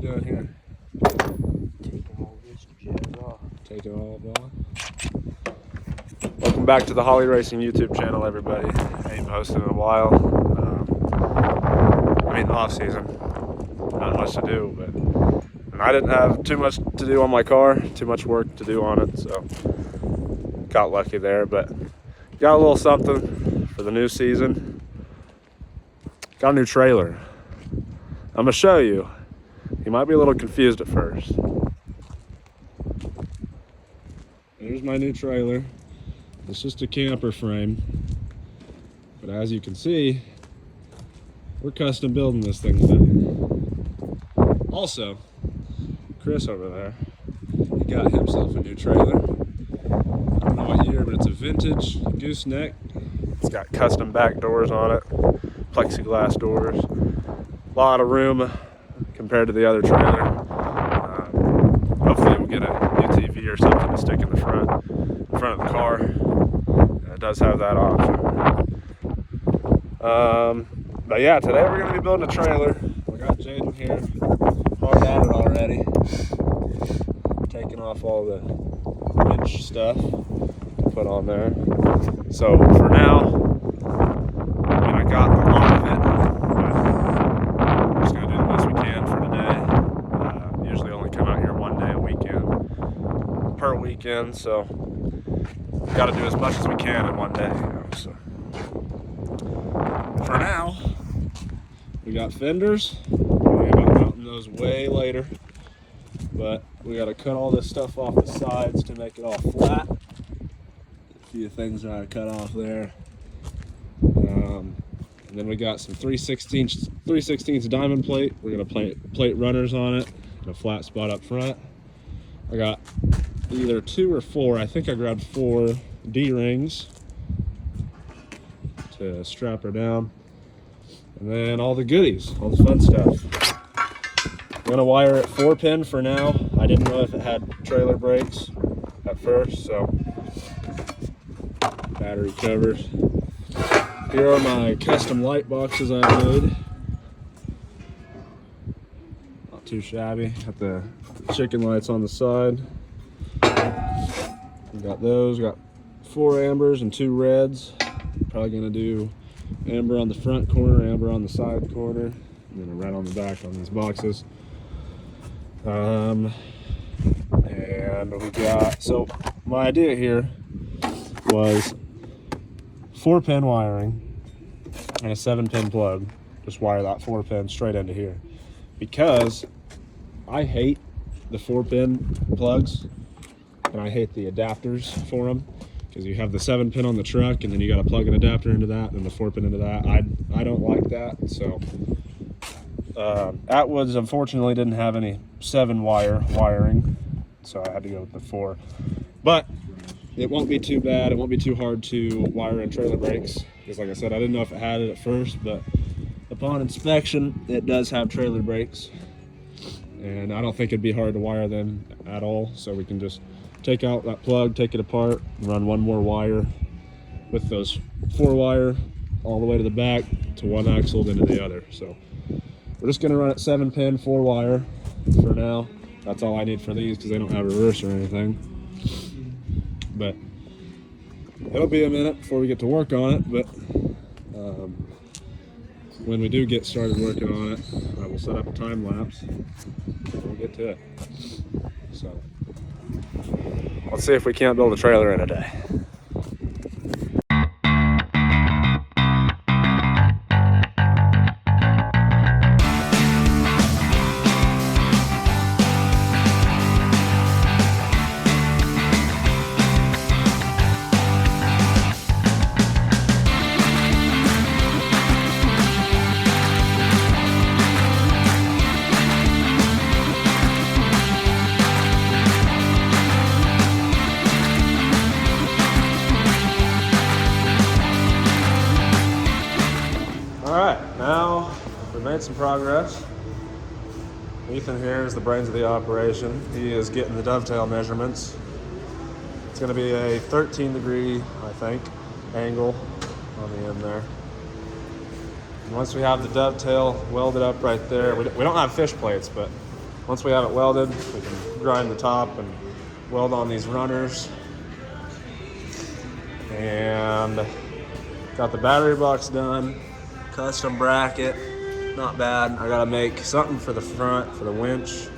doing here? Taking all this jazz off. Taking all of off. Welcome back to the Holly Racing YouTube channel, everybody. I ain't posted in a while. Off season. Not much to do, but I didn't have too much to do on my car, too much work to do on it, so got lucky there, but got a little something for the new season. Got a new trailer. I'm gonna show you. You might be a little confused at first. There's my new trailer. It's just a camper frame, but as you can see, we're custom building this thing today. Also, Chris over there, he got himself a new trailer. I don't know what year, but it's a vintage gooseneck. It's got custom back doors on it, plexiglass doors. A lot of room compared to the other trailer. Hopefully we'll get a UTV or something to stick in the front of the car. And it does have that option. But yeah, today we're going to be building a trailer. We got Jaden here, hard at it already. Taking off all the winch stuff to put on there. So for now, I got a lot of it, but we're just going to do the best we can for today. Usually only come out here one day a weekend, per weekend, so we got to do as much as we can in one day. So for now, we got fenders. We're going to mountain those way later, but we got to cut all this stuff off the sides to make it all flat. A few things I cut off there. And then we got some 3/16 diamond plate. We're going to plate runners on it and a flat spot up front. I got either 2 or 4. I think I grabbed 4 D-rings to strap her down. And then all the goodies, all the fun stuff. I'm gonna wire it 4-pin for now. I didn't know if it had trailer brakes at first, so battery covers. Here are my custom light boxes I made. Not too shabby. Got the chicken lights on the side. We got those. We got 4 ambers and 2 reds. Probably gonna do amber on the front corner, amber on the side corner, and then a red on the back on these boxes. And we got, so my idea here was 4-pin wiring and a 7-pin plug. Just wire that 4-pin straight into here, because I hate the 4-pin plugs and I hate the adapters for them. Because you have the 7-pin on the truck, and then you got to plug an adapter into that, and the 4-pin into that. I don't like that. So Atwoods unfortunately didn't have any 7-wire wiring, so I had to go with the 4. But it won't be too bad. It won't be too hard to wire in trailer brakes. Because like I said, I didn't know if it had it at first, but upon inspection, it does have trailer brakes, and I don't think it'd be hard to wire them at all. So we can just take out that plug, take it apart, run 1 more wire with those 4-wire all the way to the back to one axle, then to the other. So we're just going to run it 7-pin, 4-wire for now. That's all I need for these because they don't have reverse or anything. But it'll be a minute before we get to work on it. But when we do get started working on it, I will set up a time lapse and we'll get to it. So let's see if we can't build a trailer in a day. Now, we made some progress. Ethan here is the brains of the operation. He is getting the dovetail measurements. It's going to be a 13-degree, I think, angle on the end there. And once we have the dovetail welded up right there, we don't have fish plates, but once we have it welded, we can grind the top and weld on these runners. And got the battery box done, custom bracket, not bad. I gotta make something for the front, for the winch.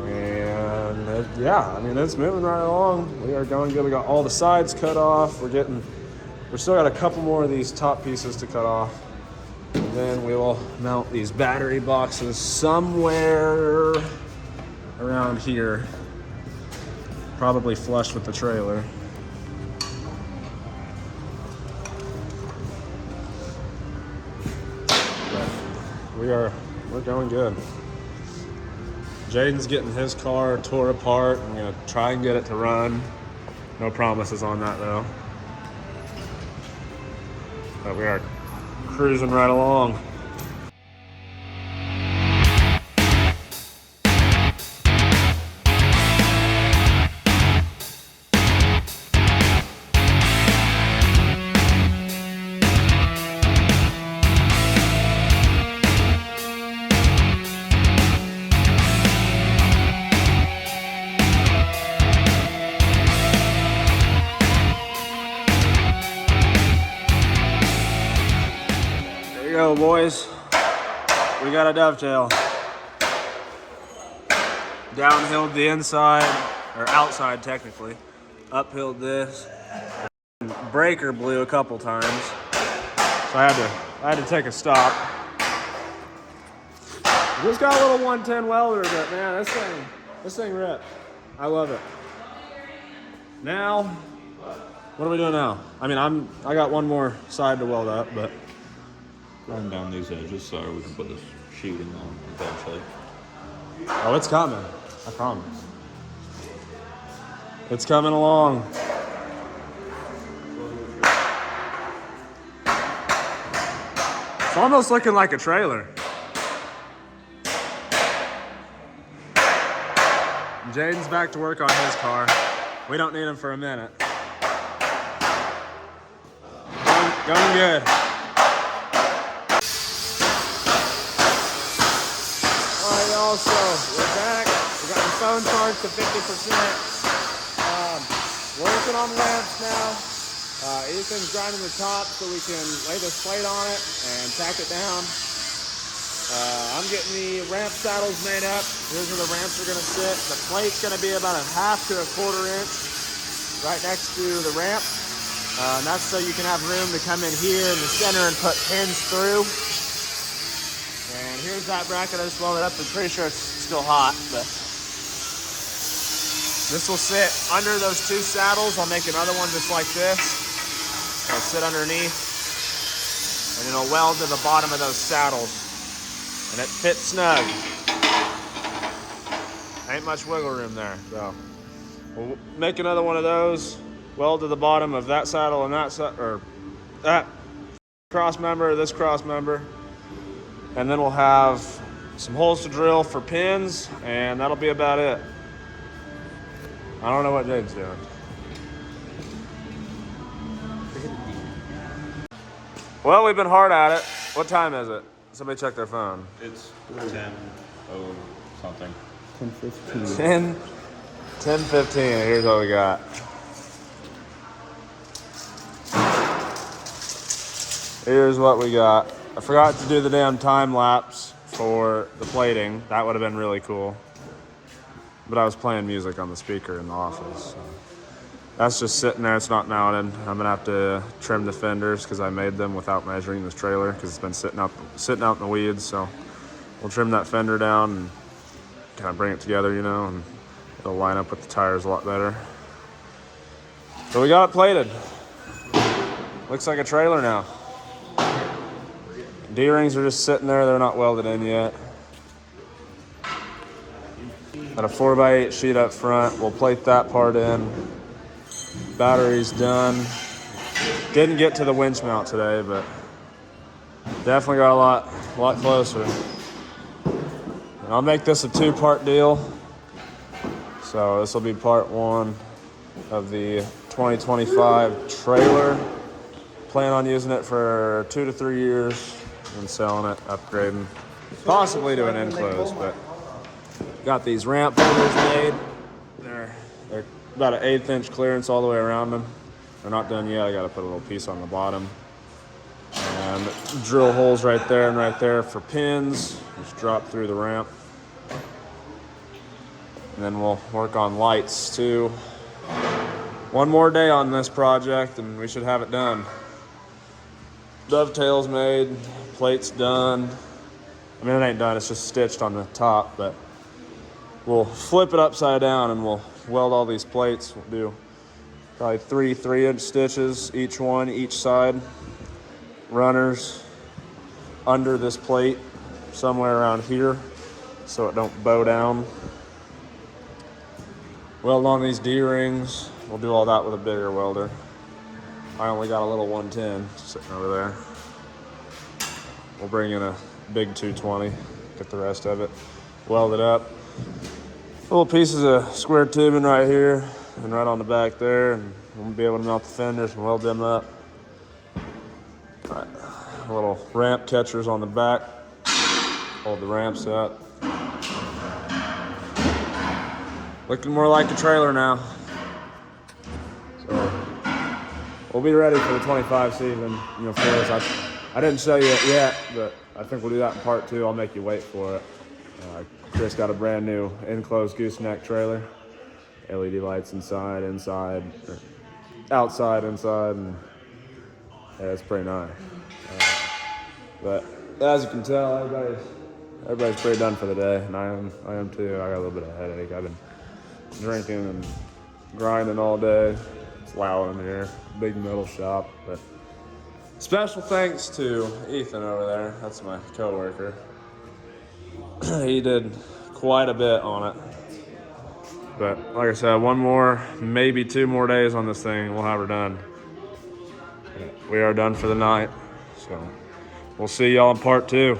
And yeah, I mean, it's moving right along. We are going good. We got all the sides cut off. We're still got a couple more of these top pieces to cut off. And then we will mount these battery boxes somewhere around here, probably flush with the trailer. We're going good. Jaden's getting his car tore apart. I'm gonna try and get it to run. No promises on that though. But we are cruising right along. Go, boys. We got a dovetail. Downhilled the inside, or outside technically. Uphilled this. Breaker blew a couple times, so I had to take a stop. Just got a little 110 welder, but man, this thing ripped. I love it. Now, what are we doing now? I mean, I got one more side to weld up, but. Run down these edges so we can put this sheeting on eventually. Oh, it's coming. I promise. It's coming along. It's almost looking like a trailer. Jaden's back to work on his car. We don't need him for a minute. Going good. So we're back. We got the phone charged to 50%. Working on ramps now. Ethan's grinding the top so we can lay this plate on it and tack it down. I'm getting the ramp saddles made up. Here's where the ramps are going to sit. The plate's going to be about 1/2 to 1/4 inch right next to the ramp. And that's so you can have room to come in here in the center and put pins through. And here's that bracket I just welded up. I'm pretty sure it's still hot, but this will sit under those 2 saddles. I'll make another one just like this. It'll sit underneath, and it'll weld to the bottom of those saddles, and it fits snug. Ain't much wiggle room there, so we'll make another one of those. Weld to the bottom of that saddle and that cross member, this cross member. And then we'll have some holes to drill for pins, and that'll be about it. I don't know what Jade's doing. Well, we've been hard at it. What time is it? Somebody check their phone. It's 10:00 something. 10:15. 10:15. Here's what we got. Here's what we got. I forgot to do the damn time lapse for the plating. That would have been really cool. But I was playing music on the speaker in the office. So. That's just sitting there. It's not mounted. I'm gonna have to trim the fenders because I made them without measuring this trailer because it's been sitting out in the weeds. So we'll trim that fender down and kind of bring it together, you know, and it'll line up with the tires a lot better. So we got it plated. Looks like a trailer now. D-rings are just sitting there. They're not welded in yet. Got a 4x8 sheet up front. We'll plate that part in. Battery's done. Didn't get to the winch mount today, but definitely got a lot closer. And I'll make this a 2-part deal. So this will be part 1 of the 2025 trailer. Plan on using it for 2 to 3 years and selling it, upgrading, possibly to an enclosed, but Got these ramp holders made. They're about an 1/8 inch clearance all the way around them. They're not done yet. I got to put a little piece on the bottom. And drill holes right there and right there for pins. Just drop through the ramp. And then we'll work on lights too. One more day on this project and we should have it done. Dovetails made, plates done. I mean, it ain't done, it's just stitched on the top, but we'll flip it upside down and we'll weld all these plates. We'll do probably 3 3-inch stitches, each side. Runners under this plate, somewhere around here, so it don't bow down. Weld on these D-rings. We'll do all that with a bigger welder. I only got a little 110 sitting over there. We'll bring in a big 220, get the rest of it, weld it up. Little pieces of square tubing right here and right on the back there, and we'll be able to mount the fenders and weld them up. All right. Little ramp catchers on the back, hold the ramps up. Looking more like a trailer now. So we'll be ready for the 25 season. You know, for this, I didn't show you it yet, but I think we'll do that in part 2. I'll make you wait for it. Chris got a brand new enclosed gooseneck trailer. LED lights inside, outside, inside, and yeah, it's pretty nice. But as you can tell, everybody's pretty done for the day, and I am too. I got a little bit of a headache. I've been drinking and grinding all day. It's loud in here, big metal shop. But special thanks to Ethan over there. That's my coworker. He did quite a bit on it. But like I said, one more, maybe 2 more days on this thing, and we'll have her done. We are done for the night. So we'll see y'all in part 2.